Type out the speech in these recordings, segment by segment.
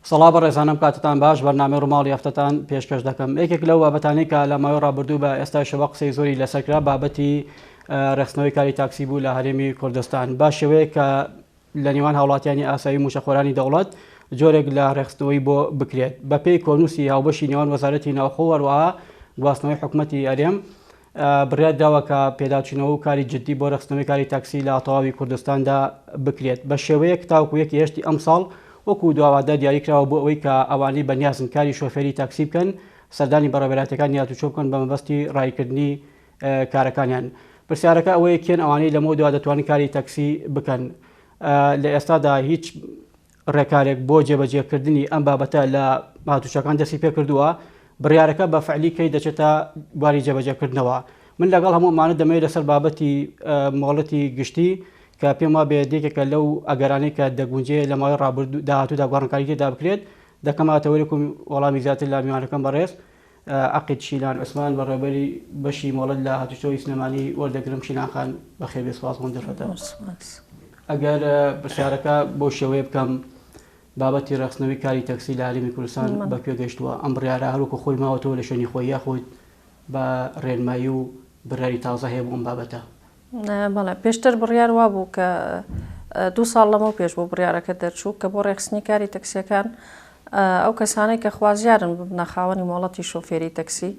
سەڵا بەڕێزانم کاتتان باش بەرنامەی ڕووماڵی هەفتەتان پێشکەش دەکەم. یەکێک لەو بابەتانەی کە لە ماوەی ڕابردوو بە ئێستا شەوە قسەی زۆری لەسەرکرا بابەتی ڕێخستنەوەی کاری تاکسی بوو لە هەرێمی کوردستان. با شێوەیە کە لە نێوان هاوڵاتیانی ئاسایی موشەخۆرانی دەوڵەت جۆرێک لە ڕێخستنەوەی بۆ بکرێت. بەپێی کۆنووسی هاوبەشی نێوان وەزارەتی ناوخۆ وەروەها گواستنەوەی حکوومەتی هەرێم بڕیار داوە کە پێداچینەوە و کاری جددی بۆ ڕێخستنەوەی کاری تاکسی لە تەواوی کوردستاندا بکرێت بە شێوەیەک تاوکو یەکی هێشتی ئەم ساڵ وەکو داوادا دیاریکراوە بۆ ئەوەی کە ئەوانەی بەنیازن کاری شۆفێری تاکسی بکەن سەردانی بەڕێوەبەراتەکان یاتوچۆ بکەن بە مەبەستی ڕایکردنی کارەکانیان. پرسیارەکە ئەوەیە کێن ئەوانەی لەمەوە دوا دەتوانن کاری تاکسی بکەن. لە ئێستادا هیچ ڕێکارێک بۆ جێبەجێکردنی ئەم بابەتە لە هاتوچەکان دەستی پێ کردووە. بڕیارەکە بە فعلی کەی دەچێتە بواری جێبەجێکردنەوە. من لەگەڵ هەموو ئەمانە دەمەوێت لەسەر بابەتی مۆڵەتی گشتی کە پێم وا بێدێکێکە لەو ئەگەرانەی کە دەگونجێ لە ماوەی ڕابردوو داهاتوودا گۆڕانکاری تێدا بکرێت دەکەماتەوەرێکم وەڵامی زیاتر لە میوانەکەم بەڕێز عەقید شیلان عوسمان بەڕێوەبەری بەشی مۆڵەت لە هاتوچۆی سنەمانی وەردەگرم. شیلان خان بەخێر بێ، سوپاس بۆم دەرفەتەوە. ئەگەر پرسیارەکە بۆ شێوەیە بکەم بابەتی ڕێخستنەوەی کاری تاکسی لە هەرێمی کوردستان بەکوێ گەیشتووە؟ ئەم بڕیارە هەروەکو خۆی ماوەتەوە لە شوێنی خۆی یاخود بە ڕێنمایی و بڕیاری تازە هەیە بۆ ئەم بابەتە؟ بەڵێ پێشتر بڕیار وا بوو کە 2 ساڵ لەمەوە پێش بۆ بڕیارەکە دەرچوو کە بۆ ڕێخستنی کاری تەکسیەکان ئەو کەسانەی کە خوازیارن ببنە خاوەنی مۆڵەتی شۆفێری تەکسی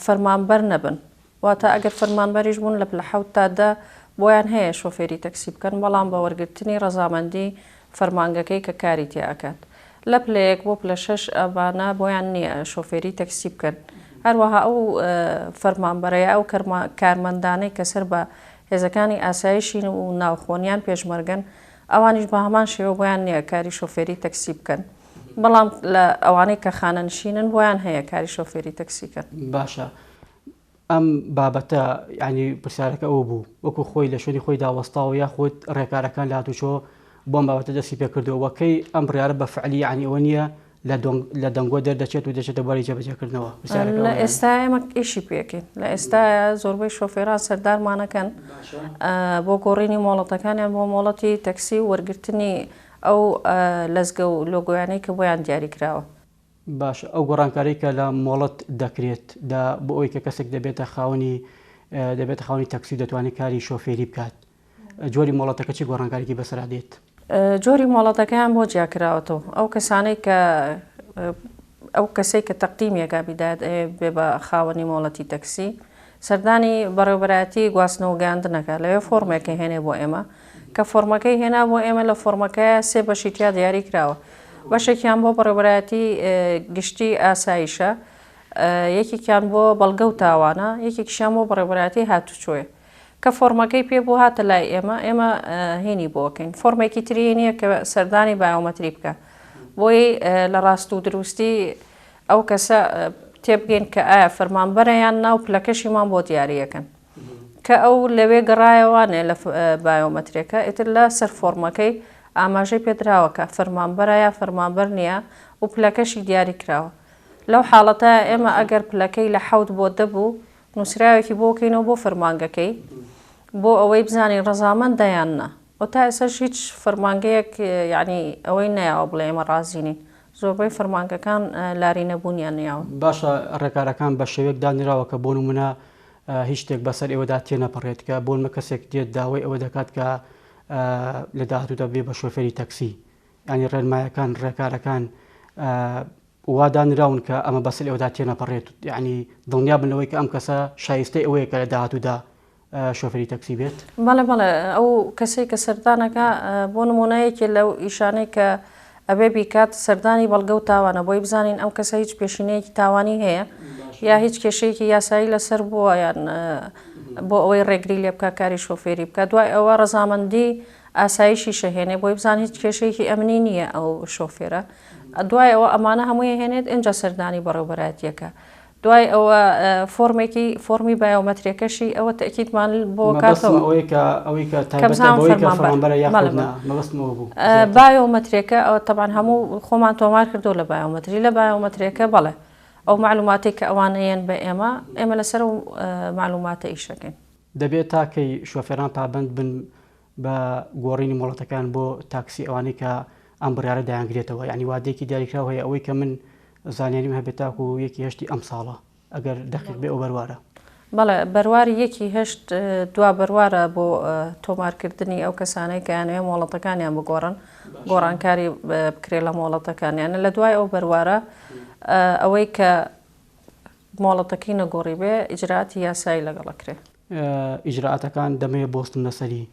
فەرمانبەر نەبن. واتە ئەگەر فەرمانبەریش بوون لە پلە 7 تا 10 بۆیان هەیە شۆفێری تەکسی بکەن، بەڵام بە وەرگرتنی ڕەزامەندی فەرمانگەکەی کە کاری تێئەکات. لە پلەیەک بۆ پلە 6 ئەوانە بۆیان نییە شۆفێری تەکسی بکەن. هەروەها ئەو فەرمانبەرەیە ئەو کارمەندانەی کە سەر بە هێزەکانی ئاسایشین و ناوخۆنیان پێشمەرگن ئەوانیش بە هەمان شێوە بۆیان نییە کاری شۆفێری تەکسی بکەن، بەڵام لە ئەوانەی کە خانەنشینن بۆیان هەیە کاری شۆفێری تەکسیکەن. باشە، ئەم بابەتە ینی پرسیارەکە ئەوە بوو وەکو خۆی لە شوێنی خۆی داوەستاوە یاخود ڕێکارەکان لە هاتوچۆ بۆم بابەتە دەستی پێکردەوە وەکەی ئەم بڕیارە بە فعلی ینی ئەوە نییە لە دەنگۆ دەردەچێت و دەچێتە باری جێبەجێکردنەوە. لە ئێستا ئێمە ئیشی پێکەین. لە ئێستا زۆربەی شۆفێران سەردارمانەکەن بۆ گۆڕینی مۆڵەتەکانیان بۆ مۆڵەتی تەکسی و وەرگرتنی ئەو لەزگە و لۆگۆیانەی کە بۆیان دیاری کراوە. باش، ئەو گۆڕانکاری کە لە مۆڵەت دەکرێت بۆ ئەوی کە کەسێک دەبێتە خاوەنی تەکسی دەتوانێت کاری شۆفێری بکات، جۆری مۆڵەتەکە چی گۆڕانکاریی بەسەرا دێت؟ جۆری مۆڵەتەکەیان بۆ جیاکراوەتەوە. ئەو کەسەی کە تەقدیمێکا بیدات بێ بە خاوەنی مۆڵەتی تەکسی سەردانی بەڕێوەبەراتی گواستنەوە گەیاندنەکە لەوێ فۆرمێکی هێنێ بۆ ئێمە کە فۆرمەکەی هێنا بۆ ئێمە لە فۆرمەکەیە 3 بەشی تیا دیاری کراوە. بەشێکیان بۆ بەڕێوەبەراتی گشتی ئاسایشە، یەکێکیان بۆ بەڵگە و تاوانە، یەکێکیشیان بۆ بەڕێوەبەراتی هاتوچۆیە کە فۆرمەکەی پێ بۆ هاتە لای ئێمە هێنی بۆکەین. فۆرمێکی تری نییە کە سەردانی بایۆمەتری بکە بۆی لە ڕاست و دروستی ئەو کەسە تێبگەین کە ئایا فەرمانبەرەیان ناو پلەکەشیمان بۆ دیارەکەن کە ئەو لەوێ گەڕایەوانێ لە بایۆمەترێکە ئیتر لە سەر فۆرمەکەی ئاماژەی پێدراوە کە فەرمانبەرایە فەرمانبەر نییە و پلەکەشی دیاری کراوە. لەو حاڵەتە ئێمە ئەگەر پلەکەی لە 7 بۆ 10 بوو نووسراوێکی بۆکەینەوە بۆ فەرمانگەکەی بۆ ئەوەی بزانین ڕەزامەند دەیاننا و تا ئێسەش هیچ فەرمانگەیەک یعنی ئەوەی نایەوە بڵێ ئێمە ڕازینین. زۆربەی فەرمانگەکان لاری نەبوونیان نیاوە. باشە، ڕێکارەکان بە شێوەیەک دانراوە کە بۆ نمونە هیچ شتێک بەسەر ئێوەدا تێنەپەڕێت کە بۆنمە کەسێک دێت داوای ئەوە دەکات کە لە داهاتوودا بێ بە شۆفێری تەکسی، ینی ڕێنمایەکان ڕێکارەکان وادانراون کە ئەمە بەسەر ئێوەدا تێنەپەڕێت، یعنی دڵنیا بنەوەی کە ئەم کەسە شایستەی ئەوەیە کە لە داهاتوودا شۆفێری تەکسی بێت. بەڵێ ئەو کەسێک کە سەردانەکە بۆ نمونەیەکی لەو ئیشانەی کە ئەبێ بیکات سەردانی بەڵگە و تاوانە بۆی بزانین ئەو کەسە هیچ پێشینەیەکی تاوانی هەیە یا هیچ کێشەیەکی یاسایی لەسەر بووە یان بۆ ئەوەی ڕێگری لێ بکە کاری شۆفێری بکە. دوای ئەوە ڕەزامەندی ئاسایشی شەهێنێ بۆی بزان هیچ کێشەیەکی ئەمنی نییە ئەو شۆفێرە. دوای ئەوە ئەمانە هەمووی هێنێت ئینجا سەردانی بەڕێوەبەراتیەکە. دوای ئەوە فۆرمی بایۆمەتریەکەشی ئەوە تەکیدمان بۆ کاتەوە بایۆمەتریەکە ئەوە تەبان هەموو خۆمان تۆمار کردو لە بایۆمەتری لە بایۆمەتریەکە بەڵێ ئەو معلوماتی کە ئەوانەیەن بە ئێمە لەسەر و معلوماتە ئیشەکەین. دەبێت تاکەی شۆفێران پابند بن بە گۆڕینی مۆڵەتەکان بۆ تاکسی ئەوانەی کە ئەم بڕیارە دایانگرێتەوە یعنی وادەیەکی دیاریکراوە هەیە ئەوەی کە من زانیاریم هەبێت تاکو و یەکی هەشتی ئەم ساڵە ئەگەر دەقیق بێ ئەو بەروارە بەڵێ بەرواری یەکی هەشت دوا بەروارە بۆ تۆمارکردنی ئەو کەسانەی کە یانوێ مۆڵەتەکانیان بگۆڕن گۆڕانکاری بکرێت لە مۆڵەتەکانیان لە دوای ئەو بەروارە ئەوەی کە مۆڵەتەکەی نەگۆڕی بێ ئیجراعاتی یاسایی لەگەڵەکرێ ئیجراعاتەکان دەمەیە بۆستن لەسەری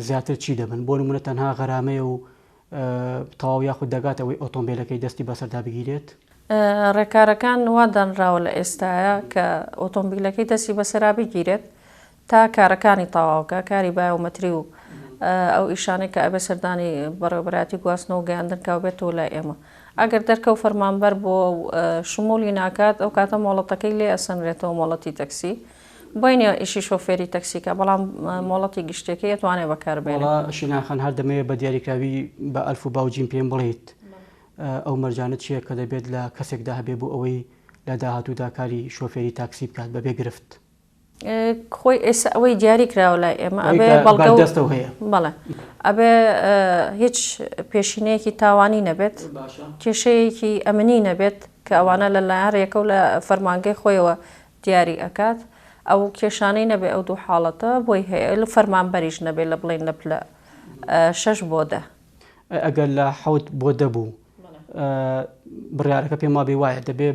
زیاتر چی دەبن بۆ نمونە تەنها غەرامەیە و تەواو یاخود دەگات ئەوەی ئۆتۆمبیلەکەی دەستی بەسەردا بگیرێت ڕێکارەکان وا دانراوە لە ئێستاە کە ئۆتۆمبیلەکەی دەستی بەسەرا بگیرێت تا کارەکانی تەواوکە کاری بایۆمەتری و ئەو ئیشانەی کە ئەبێ سەردانی بەڕێوەبەراتی گواستنەوە و گەیاندنکاو بێتەوە لای ئێمە ئەگەر دەرکەوت فەرمانبەر بۆ شمولی ناکات ئەو کاتە مۆڵەتەکەی لێ ئەسەنرێتەوە مۆڵەتی تەکسی بۆینە ئیشی شۆفێری تەکسیکە بەڵام مۆڵەتی گشتێکی ئەتوانێت بەکاربێنێت شیناخان هەر دەمەوێت بە دیاریکراوی بە ئەلف و باوجیم پێم بڵێیت ئەو مەرجانت چییە کە دەبێت لە کەسێکدا هەبێ بۆ ئەوەی لە داهاتوودا کاری شۆفێری تاکسی بکات بەبێ گرفت خۆی ئێستا ئەوەی دیاری کراوە لای ئێمە ئەبێ دەستەوە هەیە بەڵێ ئەبێ هیچ پێشینەیەکی تاوانی نەبێت کێشەیەکی ئەمنی نەبێت کە ئەوانە لەلایەن ڕێکە و لە فەرمانگەی خۆیەوە دیاری ئەکات ئەو کێشانەی نەبێ ئەو دوو حاڵەتە بۆی هەیە لە فەرمانبەریش نەبێت لە بڵێن لە 6 بۆ 10 ئەگەر لە 7 بۆ 10 بوو بڕیارەکە پێم وابێ وایە دەبێ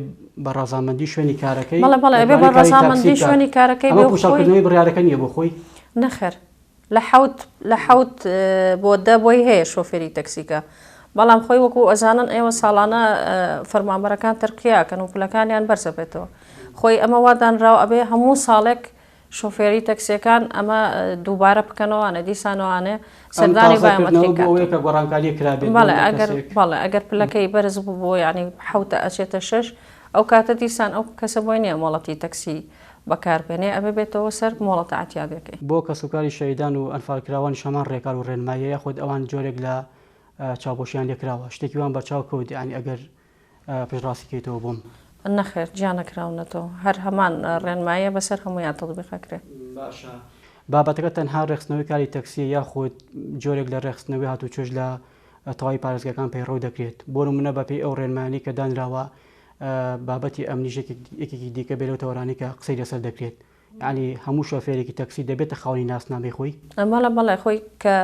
بە ڕازامەندی شوێنی کارەکەی بەڵێ ئەبێ بە ڕازامەندی شوێنی کارەکەی پوشاڵکردنەوەی بڕیارەکە نییە بۆ خۆی نەخێر لە حوت بۆ 10 بۆی هەیە شۆفێری تەکسیکە بەڵام خۆی وەکو ئەزانن ئێوە ساڵانە فەرمانبەرەکان تەرقیاکەن و پلەکانیان بەرزە بێتەوە خۆی ئەمە وادانراو ئەبێ هەموو ساڵێک شۆفێری تەکسیەکان ئەمە دووبارە بکەنەوەوانە دیسانەوانێ سەردانی بایۆمەتریکە گۆڕانکاری کرابێت بەڵێ ئەگەر پلەکەی بەرز بوو بۆ ینی حوتە ئەچێتە 6 ئەو کاتە دیسان ئەو کەسە بۆی نییە مۆڵەتی تەکسی بەکاربێنێ ئەبێ بێتەوە سەر مۆڵەتە ئەتیادەکەی بۆ کەسوکاری شەیدان و ئەنفالکراوان شەمان ڕێکار و ڕێنماییە خۆت ئەوان جۆرێک لە چاوپۆشیان لێکراوە شتێکیوان بە چاو کەوت ینی ئەگەر پێشڕاستیکەیتەوە بۆم نەخێر گیانەکراونەتەوە هەر هەمان ڕێنمایە بەسەر هەمویان تەطبیقەکرێت بابەتەکە تەنها ڕێخستنەوەی کاری تەکسیە یاخود جۆرێک لە ڕێخستنەوەی هاتوچۆش لە تەواوی پارێزگەکان پەیڕەو دەکرێت بۆ نمونە بەپێی ئەو ڕێنمانی کە دانراوە بابەتی ئەمنیژێکی دیکە بێت لەو تەوەرانی کە قسەی لەسەر دەکرێت ینی هەموو شۆفێرێکی تەکسی دەبێتە خاوەنی ناسنامەی خۆی بەڵێ خۆی کە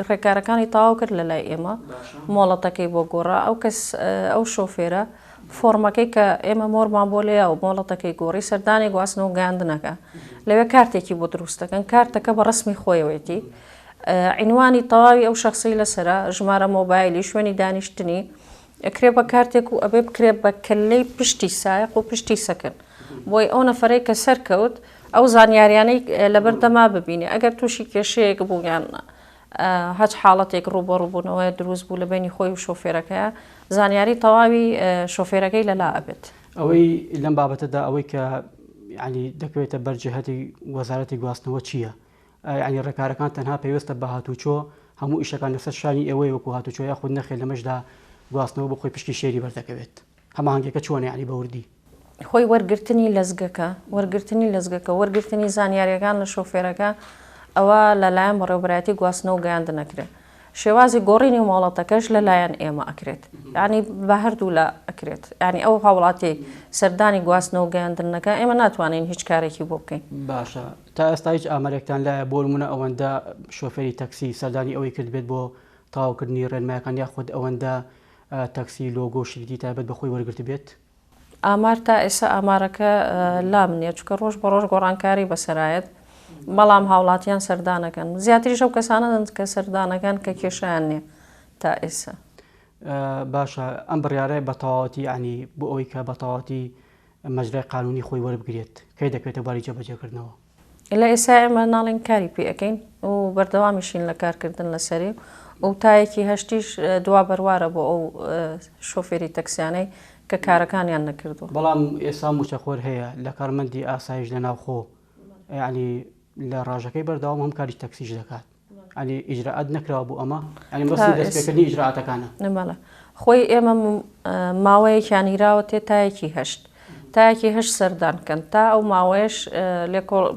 ڕێکارەکانی تەواو کرد لە لای ئێمە مۆڵەتەکەی بۆ گۆڕا ئەو کەس ئەو شۆفێرە فۆرمەکەی کە ئێمە مۆرمان بۆ لێە و مۆڵەتەکەی گۆڕی سەردانی گواستنەوە گەیاندنەکە لەوێ کارتێکی بۆ دروستەکەن کارتەکە بە ڕسمی خۆیەوەیەتی عینوانی تەواوی ئەو شخصی لەسرە ژمارە مۆبایلی شوێنی دانیشتنی ئەکرێ بە کارتێک و ئەبێ بکرێت بە کلەی پشتی سایق و پشتی سەکن بۆی ئەو نەفرەی کە سەرکەوت ئەو زانیاریانەی لەبەردەما ببینێ ئەگەر تووشی کێشەیەک بوویان هەچ حاڵەتێک ڕوبەڕووبوونەوەی دروست بوو لە بینی خۆی و شۆفێرەکەیە زانیاری تەواوی شۆفێرەکەی لەلا ئەبێت ئەوەی لەم بابەتەدا ئەوەی کە ینی دەکەوێتە بەرجەهەتی وەزارەتی گواستنەوە چییە؟ ینی ڕێکارەکان تەنها پێویستە بە هاتوچۆ هەموو ئیشەکان لەسەر شانی ئەوەی وەکو هاتوچۆ یا خود نەخێت لەمەشدا گواستنەوە بۆ خۆی پشتی شێری بەردەکەوێت هەماهنگەکە چۆنە ینی بەوردی خۆی وەرگرتنی لەزگەکە وەرگرتنی زانیاریەکان لە شۆفێرەکە ئەوە لەلایەن بەڕێوەبەراتی گواستنەوە گەیاندن نەکرێت شێوازی گۆڕینی مۆڵەتەکەش لەلایەن ئێمە ئەکرێت ینی بە هەردوو لە ئەکرێت ینی ئەو هاوڵاتی سەردانی گواستنەوە گەیاندنەکە ئێمە ناتوانین هیچ کارێکی بۆ بکەین باشە تا ئێستا هیچ ئامارێکتان لایە بۆ نمونە ئەوەندە شۆفێری تەکسی سەردانی ئەوەی کرد بێت بۆ تاواوکردنی ڕێنمایەکان یاخود ئەوەندە تەکسی لۆگۆ شریتی تایبەت بەخۆی وەرگرت بێت ئامار تا ئێستا ئامارەکە لام نییە چکە ڕۆژ بە ڕۆژ گۆڕانکاری بەسەرایەت بەڵام هاوڵاتیان سەردانەکەن زیاتریش ئەو کەسانە کە سەردانەکان کە کێشیان نییە تا ئێستا باشە ئەم بڕیارەیە بە تەواوەتی ینی بۆ ئەوەی کە بە تەواوەتی مەجرای قانونی خۆی وەربگرێت کەی دەکرێتە باری جێبەجێکردنەوە لە ئێستا ئێمە ناڵێن کاری پێ ئەەکەین و بەردەوامیشین لە کارکردن لەسەری و تایەکی هەشتیش دوا بەروارە بۆ ئەو شۆفێری تەکسیانەی کە کارەکانیان نەکردو بەڵام ئێستا موچەخۆر هەیە لە کارمەندی ئاسایش لە ناوخۆ ینی لە ڕاژەکەی بەردەوام هەم کاری تەکسیش دەکات ینی ئیجراعات نەکراوە بوو ئەمە ینی بەسی دەستپێکردنی ئیجراعاتەکانە نەمەڵە خۆی ئێمە ماوەیەکیان ئیراوە تێ تایەکی هەشت سەردانکەن تا ئەو ماوەیەش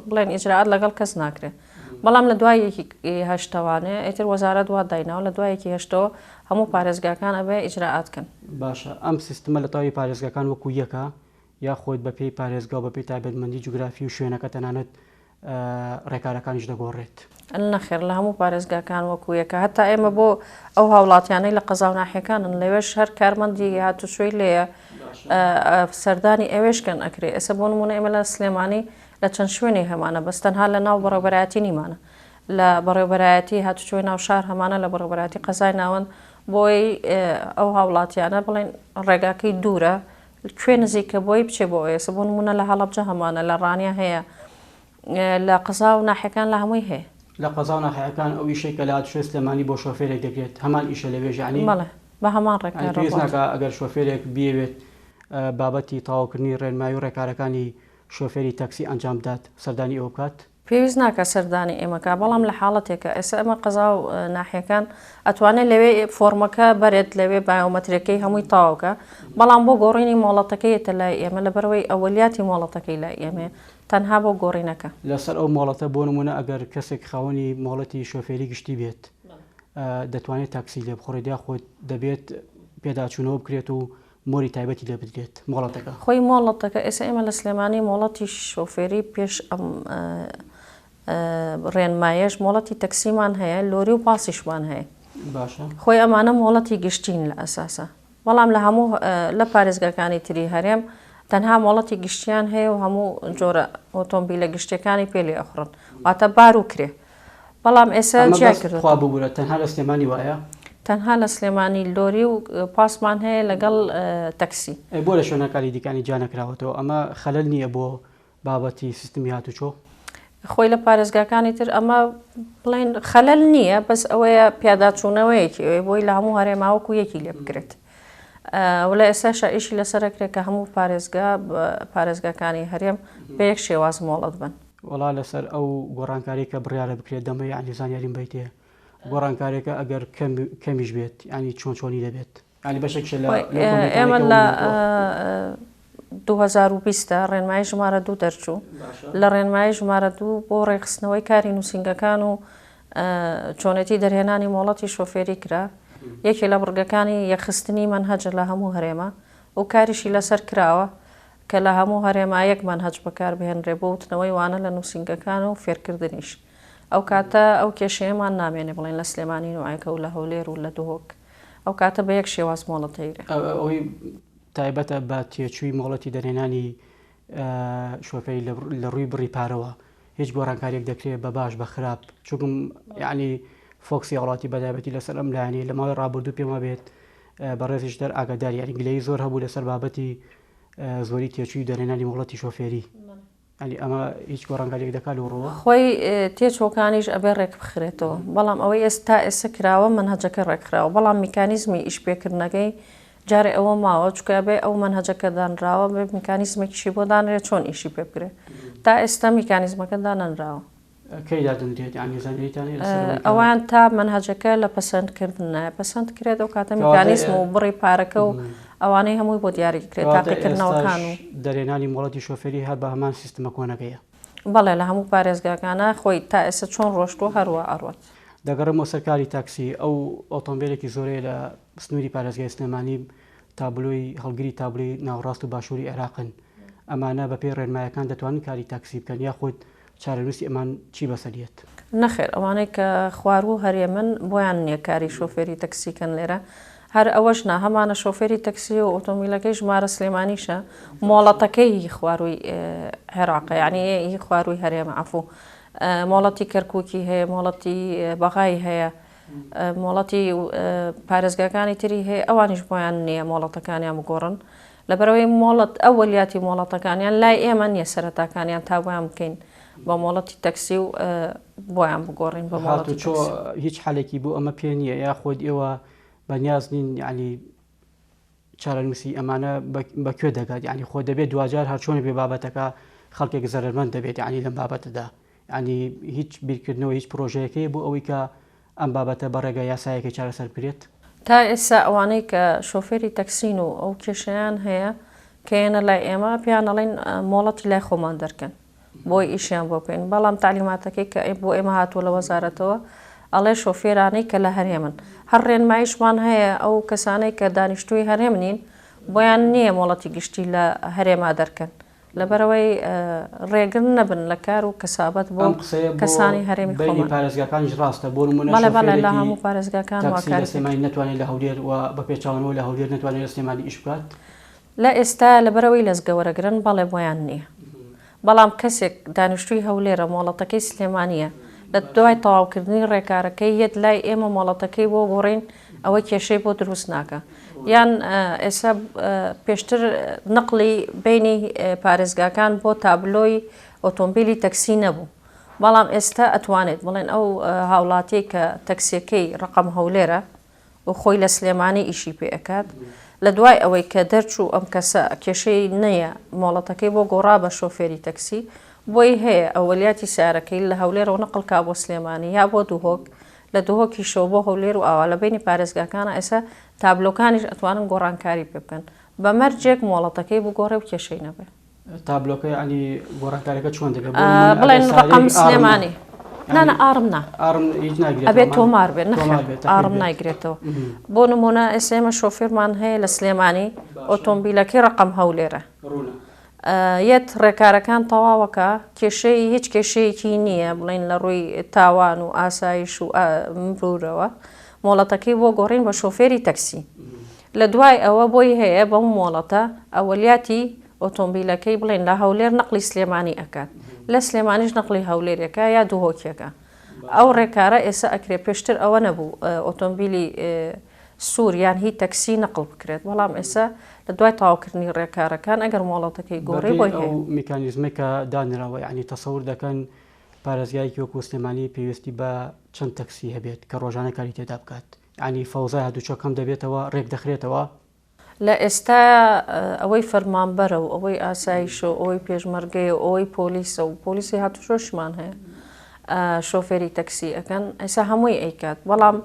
بڵێن ئیجراعات لەگەڵ کەس ناکرێت بەڵام لە دوایەکی هەشتەوانێ ئیتر وەزارەت وا دایناوە لە دوایەکی هەشتەوە هەموو پارێزگاکان ئەبێ ئیجراعاتکەن. باشە ئەم سیستمە لە تاوی پارێزگاکان وەکو یەکە یا خۆت بە پێی پارێزگا و بە پێی تایبەتمەندی جوگرافی و شوێنەکە تەنانەت ڕێکارەکانیش دەگۆڕێت. نەخێر لە هەموو پارێزگاکان وەکو یەکە هەتا ئێمە بۆ ئەو هاوڵاتیانەی لە قەزا و ناحیەکانن لەوێش هەر کارمەندی هاتوچۆی لێیە سەردانی ئەوێشکەن ئەکرێ ئێستا بۆ نمونە ئێمە لە سلێمانی لە چەند شوێنی هەمانە بەستەنها لە ناو بەڕێوەبەرایەتی نیمانە لە بەڕێوەبەرایەتی هاتوچۆی ناو شار هەمانە لە بەڕێوەبەرایەتی قەزای ناوەند بۆی ئەو هاوڵاتیانە بڵێن ڕێگاکەی دوورە کوێ نزیکە بۆی بچێ بۆ ئێستا بۆ نمونە لە هەڵەبجە هەمانە لە ڕانیا هەیە لە قەزا و ناحیەکان لە هەمووی هەیە لە قەزا و ناحیەکان ئەو ئیشەی کە لە هاتوچۆی سلێمانی بۆ شۆفێرێک دەکرێت هەمان ئیشە لەوێژ یعنی بەڵێ بە هەمان ڕێکار پێویست ناکە ئەگەر شۆفێرێک بێوێت بابەتی تەواوکردنی ڕێنمایی و ڕێکارەکانی شۆفێری تاکسی ئەنجام بدات سەردانی ئەوە بکات پێویست ناکە سەردانی ئێمەکە بەڵام لە حاڵەتێکە ئێستا ئەمە قەزا و ناحیەکان ئەتوانێت لەوێ فۆرمەکە بەرێت لەوێ بایۆمەترەکەی هەمووی تاواوکە بەڵام بۆ گۆڕینی مۆڵەتەکەیەتە لای ئێمە لەبەرەوەی ئەوەلیاتی مۆڵەتەکەی لای ئێمە تەنها بۆ گۆڕینەکە لەسەر ئەو مۆڵەتە بۆ نمونە ئەگەر کەسێک خاوەنی مۆڵەتی شۆفێری گشتی بێت دەتوانێت تاکسی لێ بخۆڕێت یا خۆت دەبێت پێداچوونەوە بکرێت و مۆری تایبەتی لێ بدرێت مۆڵەتەکە خۆی مۆڵەتەکە ئێستا ئێمە لە سلێمانی مۆڵەتی شۆفێری پێش ئەم ڕێنمایەش مۆڵەتی تەکسیمان هەیە لۆری و پاسیشمان هەیە باشە خۆی ئەمانە مۆڵەتی گشتین لە ئەساسە بەڵام لە هەموو لە پارێزگاکانی تری هەرێم تەنها مۆڵەتی گشتیان هەیە و هەموو جۆرە ئۆتۆمبیلە گشتەکانی پێلی ئەخڕن واتە بار و کرێ بەڵام ئێستا جیا کردو خوا بگورە تەنها لە سلێمانی وایە تەنها لە سلێمانی لۆری و پاسمان هەیە لەگەڵ تەکسی بۆ لە شوێنەکانی دیکانی جا نەکراوەتەوە ئەمە خەلەل نییە بۆ بابەتی سیستمی هاتوچۆ خۆی لە پارێزگاکانی تر ئەمە بڵێن خەلەل نییە بەس ئەوەیە پیاداچوونەوەیەکی ئەوەی بۆی لە هەموو هەرێماوەکو یەکی لێ بکرێت وڵە ئێستاشە ئیشی لەسەرەکرێت کە هەموو پارێزگاکانی هەرێم بە یەک شێواز مۆڵەت بن وەڵا لەسەر ئەو گۆڕانکاری کە بڕیارە بکرێت دەمە یعنی زانیاریم بیتێ گۆڕانکارێکە ئەگەر کەمیش بێت ینی چۆنی دەبێت ینی بەشێکش لە ئێمە لە 2020 ڕێنمایی ژمارە 2 دەرچوو لە ڕێنمایی ژمارە 2 بۆ ڕێخستنەوەی کاری نووسنگەکان و چۆنێتی دەرهێنانی مۆڵەتی شۆفێری کرا یەکێ لە بڕگەکانی یەخستنی منهەجە لە هەموو هەرێمە و کاریشی لەسەر کراوە کە لە هەموو هەرێما یەک منهەج بەکار بهێنرێ بۆ وتنەوەی وانە لە نووسنگەکان و فێرکردنیش ئەو کاتە ئەو کێشەیەمان نامێنێ بڵێن لە سلێمانی نوعایکە و لە هەولێر و لە دهۆک ئەو کاتە بە یەک شێواز مۆڵەتەیرێ ئەوەی تایبەتە بە تێچووی مۆڵەتی دەرهێنانی شۆفێری لە ڕووی بڕی پارەوە هیچ گۆڕانکاریێک دەکرێت بە باش بە خراپ چونکم یعنی فۆکسی وڵاتی بەدابەتی لەسەر ئەم لایەنی لە ماوەی ڕابردوو پێما بێت بە ڕێزیش دەر ئاگادار یاری گلەی زۆر هەبوو لەسەر بابەتی زۆری تێچووی دەرهێنانی مۆڵەتی شۆفێری ئەلی ئەمە هیچ گۆڕانکاریێک دەکات و ڕۆوە خۆی تێچۆکانیش ئەبێ ڕێک بخرێتەوە بەڵام ئەوەی ئێستا کراوە منهەجەکە ڕێکخراوە بەڵام میکانیزمی ئیشپێکردنەکەی جارێ ئەوە ماوە چکە بێ ئەو منهەجەکە دانراوە بێ میکانیزمێکیشی بۆ دانرێت چۆن ئیشی پێ بکرێت تا ئێستا میکانیزمەکە دانراوە ئەوان تا منهەجەکە لە پەسەندکردنە پەسەند کرێت ئەو کاتە میکانیزم و بڕی پارەکە و ئەوانەی هەمووی بۆ دیاریکرێت تاقیکردنەوەکان و دەرێنانی مۆڵەتی شۆفێری هەر بە هەمان سیستمە کۆنەکەیە بەڵێ لە هەموو پارێزگاکانە خۆی تا ئێستا چۆن ڕۆشتوە هەروە ئەڕوات دەگەڕمەوە سەرکاری تاکسی ئەو ئۆتۆمبیلێکی زۆرەیە لە سنووری پارێزگای سلێمانی تابلۆی هەڵگری تابلۆی ناوڕاست و باشووری عێراقن ئەمانە بە پێی ڕێنمایەکان دەتوانن کاری تاکسی بکەن یاخود چارەنووسی ئەمان چی بەسەریێت نەخێر ئەوانەی کە خوارو هەرێمن بۆیان نییە کاری شۆفێری تەکسیکەن لێرە هەر ئەوەش نا هەمانە شۆفێری تەکسی و ئۆتۆمبیلەکەی ژمارە سلێمانیشە مۆڵەتەکەی خواروی عێراق یعنی هی خواروی هەرێمە عەفوو مۆڵەتی کەرکووکی هەیە مۆڵەتی بەغای هەیە مۆڵەتی پارێزگاکانی تری هەیە ئەوانیش بۆیان نییە مۆڵەتەکانیان بگۆڕن لەبەرەوەی مۆڵەت ئەوەلیاتی مۆڵەتەکانیان لای ئێمە نییە سەرەتاکانیان تا بۆیان بکەین بە مۆڵەتی تەکسی و بۆیان بگۆڕین بە مۆڵەتی هیچ حالێکی بۆ ئەمە پێ نییە یا خۆت ئێوە بەنیاز نین ینی چارەنووسی ئەمانە بەکوێ دەگات ینی خۆ دەبێت دوجار هەر چۆن بێ بابەتەکە خەڵکێک زەرمەند دەبێت ینی لەم بابەتەدا ینی هیچ بیرکردنەوە هیچ پرۆژەیەکەی بۆ ئەوەی کە ئەم بابەتە بەڕێگە یاسایەکی چارەسەر بکرێت تا ئێستا ئەوانەی کە شۆفێری تەکسین و ئەو کێشەیان هەیە کەێنە لای ئێمە پیانەڵین مۆڵەتی لای خۆمان دەرکەن بۆی ئیشیان بۆ بکەین بەڵام تعلیماتەکەی کە بۆ ئێمە هاتووە لە وەزارەتەوە ئەڵێ شۆفێرانەی کە لە هەرێمن هەر ڕێنماییشمان هەیە ئەو کەسانەی کە دانیشتووی هەرێمنین بۆیان نییە مۆڵەتی گشتی لە هەرێما دەرکەن لەبەرەوەی ڕێگر نەبن لە کار و کەسابەت بۆ کەسانی هەرێمی خۆمان پارێزگاکانیش ڕاستە بۆ نمونە بەڵێ لە هەموو پارێزگاکان تاکسی لە سلێمانی نەتوانێت لە هەولێر و بە پێچاوانەوە لە هەولێر نەتوانێت لە سلێمانی ئیش بکات لە ئێستا لەبەرەوەی لەزگەوەرەگرن بەڵێ بۆیان نییە بەڵام کەسێک دانیشتووی هەولێرە مۆڵەتەکەی سلێمانیە لە دوای تەواوکردنی ڕێکارەکەی یەت لای ئێمە مۆڵەتەکەی بۆ گۆڕین ئەوە کێشەی بۆ دروست ناکە یان ئێستا پێشتر نقلی بینی پارێزگاکان بۆ تابلۆی ئۆتۆمبیلی تەکسی نەبوو بەڵام ئێستا ئەتوانێت بڵێن ئەو هاوڵاتی کە تەکسیەکەی ڕقم هەولێرە و خۆی لە سلێمانی ئیشی پێ ئەکات لە دوای ئەوەی کە دەرچوو ئەم کەسە کێشەی نەیە مۆڵەتەکەی بۆ گۆڕا بە شۆفێری تەکسی بۆی هەیە ئەوەلیاتی سیارەکەی لە هەولێرەوە نقلکا بۆ سلێمانی یا بۆ دووهۆک لە دووهۆکی شەو بۆ هەولێر و ئاوا لە بینی پارێزگاکانە ئێستا تابلۆکانیش ئەتوانن گۆڕانکاری پێ بکەن بە مەرجێک مۆڵەتەکەی بگۆڕێ و کێشەی نەبێ تابلۆکەی ینی گۆڕانکاریەکە چۆن دەبێت بڵێن ڕقم سلێمانی نانە ئارم نا ئەبێت تۆمار بێت ئارم نایگرێتەوە بۆ نمونە ئێسێمە شۆفێرمان هەیە لە سلێمانی ئۆتۆمبیلەکەی ڕقم هەولێرە یەت ڕێکارەکان تەواوەکە کێشەی هیچ کێشەیەکی نییە بڵین لە ڕووی تاوان و ئاسایش و مرورەوە مۆڵەتەکەی بۆ گۆڕین بە شۆفێری تەکسی لە دوای ئەوە بۆی هەیە بەم مۆڵەتە ئەوەلیاتی ئۆتۆمبیلەکەی بڵێن لە هەولێر نقلی سلێمانی ئەکات لە سلێمانیش نقلی هەولێرەکە یا دووهۆکیەکە ئەو ڕێکارە ئێستا ئەکرێ پێشتر ئەوە نەبوو ئۆتۆمبیلی سووریان هی تەکسی نقل بکرێت بەڵام ئێستا لە دوای تاواکردنی ڕێکارەکان ئەگەر مۆڵەتەکەی گۆڕی بۆی هەیە میکانیزمێکە دانراوە ینی تەسەور دەکەن پارێزگایەکی وەکو سلێمانی پێویستی بە چەند تەکسی هەبێت کە ڕۆژانە کاری تێدا بکات ینی فەوزای هاتوچۆکەم دەبێتەوە ڕێک دەخرێتەوە لە ئێستا ئەوەی فەرمانبەرە و ئەوەی ئاسایشە و ئەوەی پێشمەرگەیە ئەوەی پۆلیسە و پۆلیسی هاتوچۆشمان هەیە شۆفێری تەکسی ئەەکەن ئێستا هەمووی ئەیکات بەڵام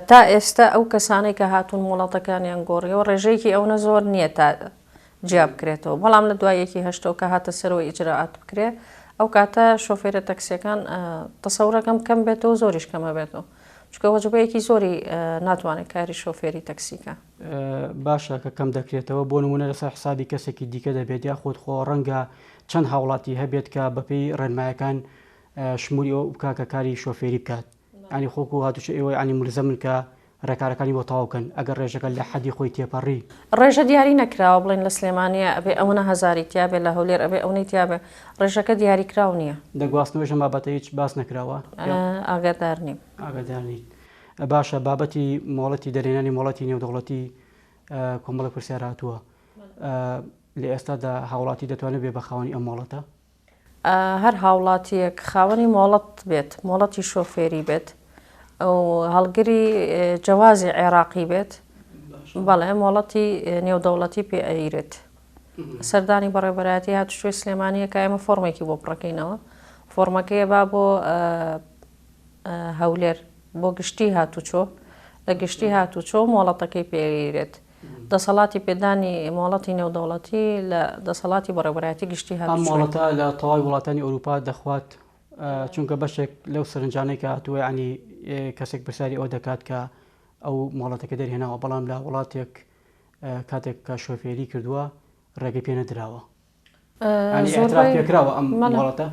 تا ئێستا ئەو کەسانەی کە هاتوون وڵاتەکانیان گۆڕیەوە ڕێژەیەکی ئەوە زۆر نییە تا جیا بکرێتەوە بەڵام لە دوایەکی هەشتەوە کە هاتە سەرەوەی ئیجراعات بکرێت ئەو کاتە شۆفێرە تەکسیەکان تەسەورەکەم کەم بێتەوە زۆریش کەمە بێتەوە چکە وەجبەیەکی زۆری ناتوانێت کاری شۆفێری تەکسیکە باشە کە کەم دەکرێتەوە بۆ نمونە لەسەر حسابی کەسێکی دیکە دەبێت یا خۆت خۆ ڕەنگە چەند هاوڵاتی هەبێت کە بەپێی ڕێنمایەکان شمولی ئەو بکاکە کاری شۆفێری بکات ینی خۆکو هاتوچ ئێوەی ینی ملزەمن کە ڕێکارەکانی بۆ تەواوکەن ئەگەر ڕێژەکە لە حەدی خۆی تێپەڕی ڕێژە دیاری نەکراوە بڵێن لە سلێمانیە ئەبێ ئەوە هەزاری تیاابێت لە هەولێر ئەبێ ئەوەی تیاابێ ڕێژەکە دیاری کراو نییە دەگواستنەوەژە بابەتە هیچ باس نەکراوە ئاگادار نیم ئاگادارنی باشە بابەتی مۆڵەتی دەرێنانی مۆڵەتی نێودەوڵەتی کۆمەڵە پرسیار هاتووە لە ئێستادا هاوڵاتی دەتوانێت بێ بە خاوەنی ئەم مۆڵەتە هەر هاوڵاتیەک خاوەنی مۆڵەت بێت مۆڵەتی شۆفێری بێت ئەو هەڵگری جەوازی عێراقی بێت بەڵێ مۆڵەتی نێودەوڵەتی پێ ئەیرێت سەردانی بەڕێبەرایەتی هاتوچۆی سلێمانیە کە ئێمە فۆرمێکی بۆ بڕەکەینەوە فۆرمەکەیە با بۆ هەولێر بۆ گشتی هاتوچۆ لە گشتی هاتوچۆ مۆڵەتەکەی پێگیرێت دەسەڵاتی پێدانی مۆڵەتی نێودەوڵەتی لە دەسەڵاتی بەڕێبەرایەتی گشتی هاتوچۆ مۆڵەتە لە تەواوی وڵاتانی ئەوروپا دەخوات چونکە بەشێک لەو سەرنجانەی کە هاتووە ینی کەسێک پرسیاری ئەو دەکات کە ئەو مۆڵەتەکە دەرهێناوە بەڵام لە وڵاتێک کاتێک کە شۆفێری کردووە ڕێگەی پێ نەدراوە پێکراوە ئەم مۆڵەتە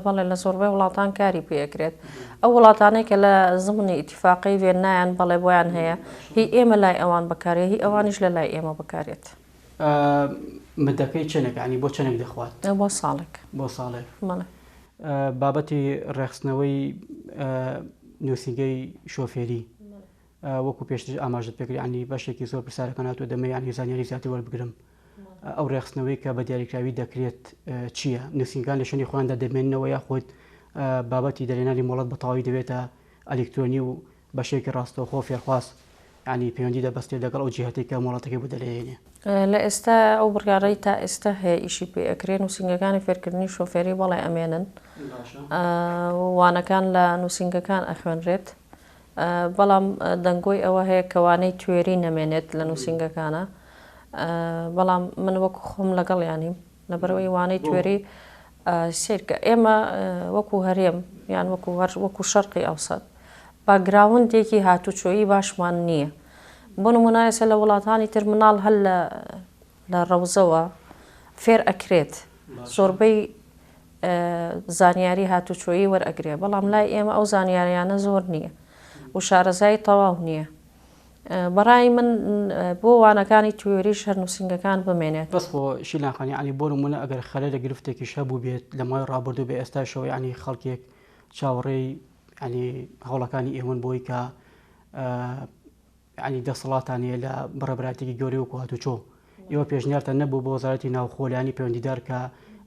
بەڵێ لە زۆربەی وڵاتان کاری پێکرێت ئەو وڵاتانەی کە لە زمانی ئیتیفاقی وێنایان بەڵێ بۆیان هەیە هی ئێمە لای ئەوان بەکارێت هی ئەوانیش لە لای ئێمە بکارێت مدەکەی چەنێک ینی بۆ چەنێک دەخوات بۆ ساڵێک بۆ ساڵێک بابەتی ڕێخستنەوەی نووسینگەی شۆفێری وەکو پێشتر ئاماژت پێکرد ینی بەشێکی زۆر پرسیارەکان هاتووە دەمە ینی زانیاری زیاتر وەربگرم ئەو ڕێخستنەوەی کە بە دیاریکراوی دەکرێت چییە؟ نووسینگان لە شوێنی خۆیاندا دەمێننەوە یا خۆت بابەتی دەرێنانی مۆڵەت بە تەواوی دەبێتە ئەلکترۆنی و بەشێکی ڕاستەوخۆ فێرخواست ینی پەیوەندی دەبەستێت لەگەڵ ئەو جیهەتی کە مۆڵەتەکەی بۆ دەلێنێ لە ئێستا ئەو بڕیارەی تا ئێستا هەیە ئیشی پێ ئەکرێن نووسینگەکانی فێرکردنی شۆفێری بەڵێ ئەمێنن وانەکان لە نووسینگەکان ئەخوێنرێت بەڵام دەنگۆی ئەوە هەیە کەوانەی توێری نەمێنێت لە نووسینگەکانە بەڵام من وەکو خۆم لەگەڵ یانیم لەبەرەوەی وانەی توێری سیرکە ئێمە وەکو هەرێم یان وەکو شەرقی ئەوسەد باگراوندێکی هاتوچۆیی باشمان نییە. بۆ نمونە ئێستا لە وڵاتانی تر مناڵ هەل لە ڕەوزەوە فێر ئەکرێت، زۆربەی زانیاری هاتوچۆیی وەرئەگرێ، بەڵام لای ئێمە ئەو زانیاریانە زۆر نییە و شارەزای تەواو نییە. بەڕای من بۆ وانەکانی توێریش هەر نووسنگەکان بمێنێت. بەس بۆ شیلانخانی ینی بۆ نمونە ئەگەر خەلە لە گرفتێکیش هەبوو بێت لە مای ڕابردوو بێ ئێستاشەوە ینی خەڵکێک چاوەڕێی ینی هەوڵەکانی ئێوەن بۆی کە ینی دەسەڵاتانەیە لە بەڕێبەرایەتێکی گەورەی وەکو هاتوچۆ ئێوە پێشنیارتان نەبوو بۆ وەزارەتی ناوخۆلیانی پەیوەندیدار کە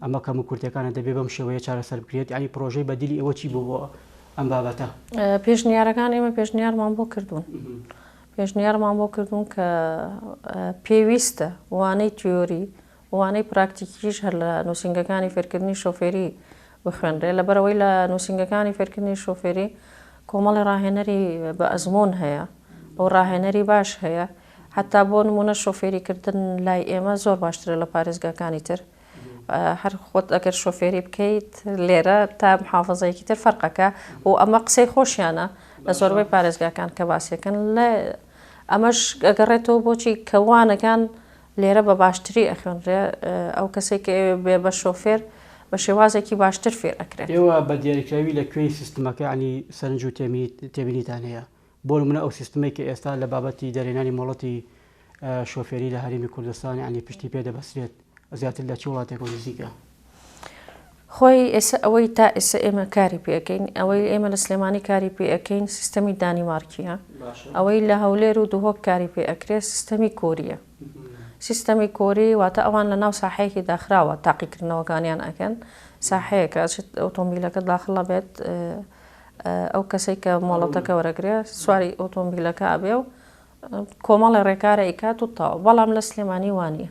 ئەمە کەم و کورتەکانە دەبێ بەم شێوەیە چارەسەر بکرێت، ینی پرۆژەی بەدیلی ئێوە چی بوو بۆ ئەم بابەتە؟ پێشنیارەکان ئێمە پێشنیارمان بۆ کردوون. پێشنیارمان بۆ کردوون کە پێویستە وانەی تیۆری وانەی پراکتیکیش هەر لە نووسنگەکانی فێرکردنی شۆفێری بخوێنرێ، لەبەرەوەی لە نووسنگەکانی فێرکردنی شۆفێری کۆمەڵی ڕاهێنەری بە ئەزمون هەیە، ئەو ڕاهێنەری باش هەیە، حتا بۆ نمونە شۆفێریکردن لای ئێمە زۆر باشترە لە پارێزگاکانی تر. هەر خۆت ئەگەر شۆفێری بکەیت لێرە تا محافەزەیەکی تر فەرقەکە و ئەمە قسەی خۆشیانە لە زۆربەی پارێزگاکان کە باسیەکەن لە ئەمەش ئەگەڕێتەوە بۆچی کەوانەکان لێرە بە باشتری ئەخوێنرێ، ئەو کەسێک بێ بە شۆفێر بە شێوازێکی باشتر فێر ئەکرێت. ئێوە بە دیاریکراوی لە کوێی سیستمەکە ینی سەرنج و تێبینیتان هەیە بۆ نمونە ئەو سیستمەی کە ئێستا لە بابەتی دەرێنانی مۆڵەتی شۆفێری لە هەرێمی کوردستان ینی پشتی پێ دەبەسرێت زیاتر لە چ وڵاتێک نزیکە؟ خۆی ئێستا ئەوەی تا ئێستا ئێمە کاری پێەکەین، ئەوەی ئێمە لە سلێمانی کاری پێەکەین سیستەمی دانیمارکیە، ئەوەی لە هەولێر و دوهۆک کاری پێ ئەکرێت سیستەمی کۆریە. سیستەمی کۆری واتە ئەوان لە ناو ساحەیەکی داخراوە تاقیکردنەوەکانیان ئەکەن، ساحەیەکە ئۆتۆمبیلەکە داخڵە بێت، ئەو کەسێک کە مۆڵەتەکە وەرەگرێ سواری ئۆتۆمبیلەکە ئەبێ و کۆمەڵی ڕێکارە ئیکات و تاوە، بەڵام لە سلێمانی وانە.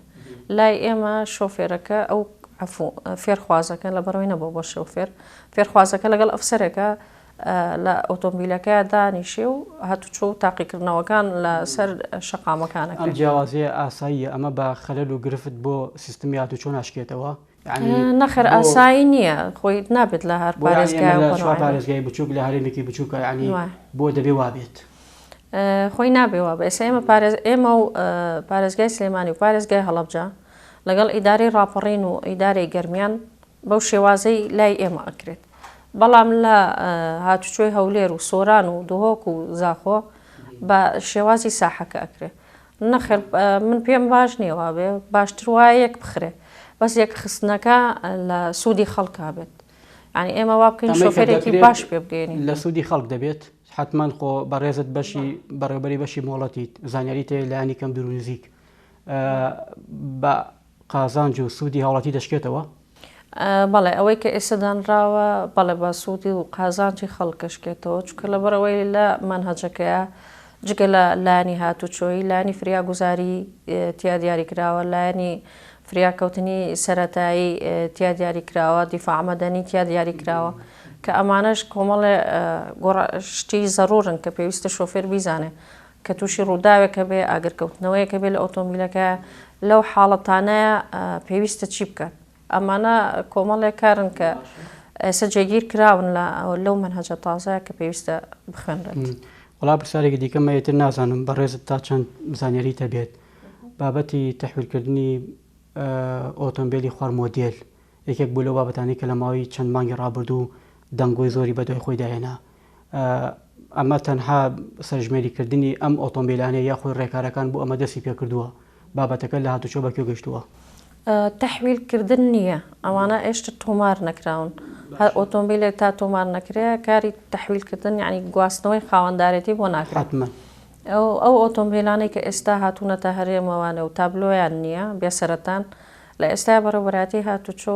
لای ئێمە شۆفێرەکە ئەو فێرخوازەکە لە بەرەوەی نەبوو بۆ شۆفێر، فێرخوازەکە لەگەڵ ئەفسەرێکە لە ئۆتۆمبیلەکە دانیشێ و هاتوچۆ تاقیکردنەوەکان لەسەر شەقامەکانەکە. ئەم جیاوازیە ئاساییە، ئەمە بە خەلەل و گرفت بۆ سیستمی هاتوچۆ ناشکێتەوە؟ نەخێر ئاسایی نییە، خۆی نابێت لە هەر پارێزگای بچووک لە هەرێمێکی بچووکە ینی بۆ دەبێ وابێت. خۆی نابێەوە بە ئێستا ئێمە و پارێزگای سلێمانی و پارێزگای هەڵەبجە لەگەڵ ئیداری ڕاپەڕین و ئیدارەی گەرمیان بەو شێوازەی لای ئێمە ئەکرێت، بەڵام لە هاتوچۆی هەولێر و سۆران و دوهۆک و زاخۆ بە شێوازی ساحەکە ئەکرێت. نەخێر من پێم باش نییەوە بێ، باشتر وایە یەک بخرێ، بەس یەک خستنەکە لە سوودی خەڵکا بێت، ینی ئێمە وا بکەین شۆفێرێکی باش پێ بگەێنین. لە سوودی خەڵک دەبێت حتمما خۆ بەڕێزت بەشی بەڕێبەری بەشی مۆڵەتیت زانیاری تێ لایانی کەم دوور و نزیک بە قازانج و سوودی هاوڵاتی دەشکێتەوە؟ بەڵێ ئەوەی کە ئێستا دانراوە بەڵێ بە سوودی و قازانجی خەڵکەشکێتەوە، چکە لە بەرەوەی لە مەنهەجەکەیە جگە لە لایانی هاتوچۆی لایانی فریاگوزاری تیا دیاری کراوە، لایانی فریاکەوتنی سەرەتایی تیا دیاری کراوە، دیفاع مەدەنی تیا دیاری کراوە کە ئەمانەش کۆمەڵێ شتی زەڕورن کە پێویستە شۆفێر بیزانێ کە تووشی ڕووداوێکە بێ، ئاگرکەوتنەوەیەکە بێ لە ئۆتۆمبیلەکە لەو حاڵەتانەیە پێویستە چی بکات. ئەمانە کۆمەڵێک کارن کە ئێستا جێگیر کراون لەو منهەجە تازایە کە پێویستە بخوێنرێت. وڵا پرسیارێکی دیکەم مەیەتر نازانم بەڕێزت تا چەند زانیاری تەبێت بابەتی تەحویلکردنی ئۆتۆمبیلی خوار مۆدێل یەکێک بوو لەو بابەتانی کە لە ماوەی چەند مانگی ڕابردوو دەنگۆی زۆری بەدوای خۆی داهێنا. ئەمە تەنها سەرژمێریکردنی ئەم ئۆتۆمبیلانەیە یاخۆی ڕێکارەکان بۆ ئەمە دەستی پێکردووە، بابەتەکە لە هاتوچۆ بەکوێ گەشتووە؟ تەحویلکردن نییە، ئەوانە ئێشتا تۆمار نەکراون، هەر ئۆتۆمبیلێک تا تۆمار نەکرێ کاری تەحویلکردن یعنی گواستنەوەی خاوەنددارێتی بۆ ناکرێت. ئەو ئۆتۆمبیلانەی کە ئێستا هاتوونەتە هەرێمەوانە و تابلۆیان نییە بێسەرەتان لە ئێستا بەڕێوەبەراتی هاتوچۆ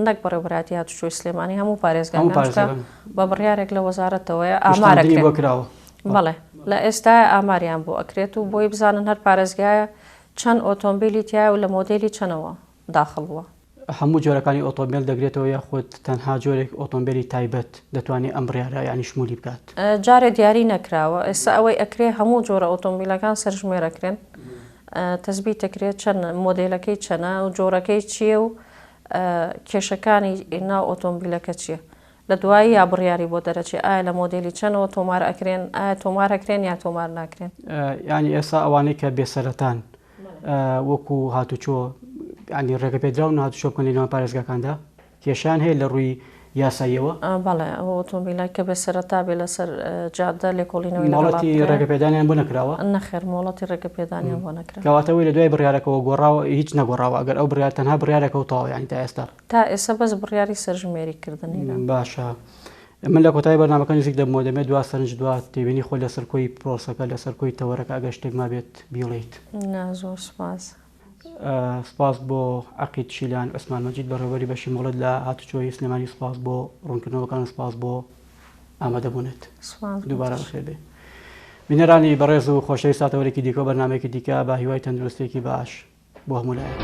نەک بەڕێوەبەراتی هاتوچۆی سلێمانی هەموو پارێزگاکان بە بڕیارێک لە وەزارەتەوەیە ئامارەکرێت. بەڵێ لە ئێستا ئاماریان بۆ ئەکرێت و بۆی بزانن هەر پارێزگایە چەند ئۆتۆمبیلی تیا و لە مۆدێلی چەندەوە داخڵوە. هەموو جۆرەکانی ئۆتۆمبیل دەگرێتەوە یاخود تەنها جۆرێک ئۆتۆمبیلی تایبەت دەتوانێت ئەم بڕیارە یانی شمولی بکات؟ جارێ دیاری نەکراوە، ئێستا ئەوەی ئەکرێ هەموو جۆرە ئۆتۆمبیلەکان سەرژمێرەکرێن، تەزبیت دەکرێت چەند مۆدێلەکەی چەنە و جۆرەکەی چییە و کێشەکانی ناو ئۆتۆمبیلەکە چییە. لە دوایی یا بڕیاری بۆ دەرەچێت ئایا لە مۆدیلی چەندەوە تۆمار ئەکرێن ئایا تۆمار ئەکرێن یا تۆمار ناکرێن. ینی ئێستا ئەوانەی کە بێسەرەتان وەکو هاتوچۆ ینی ڕێگەپێدراون هاتوچۆ بکەن لەنەوە پارێزگاکاندا کێشیان هەیە لە ڕووی یاساییەوە. بەڵێ ئەو ئۆتۆمبیلای کە بێسەرەتا بێ لەسەر جادە لێکۆڵینەوەی ماڵەتی ڕێگەپێدانیان بۆ نەکراوە نەخێر مۆڵەتی ڕێگەپێدانیان بۆ نەکرا کەواتەوەی لە دوای بڕیارەکەەوە گۆڕاوە هیچ نەگۆڕاوە ئەگەر ئەو بڕیار تەنها بڕیارەکەوتەوە ینی تا ئێستا تا ئێستا بەس بڕیاری سەرژمێریکردنی باشە. من لە کۆتایی بەرنامەکە نزیک دەبمەوە دەمێت دوا سەرنج دوات تێبینی خۆی لە سەرکۆی پرۆسەکە لە سەرکۆی تەوەرەکە ئەگە شتێک ما بێت بیڵیت. زۆر سپاس. سپاس بۆ عەقید شیلان عوسمان مەجید بەڕێوەبەری بەشی مۆڵەت لە هاتوچۆی سلێمانی سپاس بۆ ڕوونکردنەوەکان سپاس بۆ ئامادەبوونێت دووبارە بەخێر بێ. بینەرانی بەڕێز و خۆشەوی ساتەوەرێکی دیکە بەرنامەیەکی دیکە بە هیوای تەندروستێکی باش بۆ هەموو لایەک.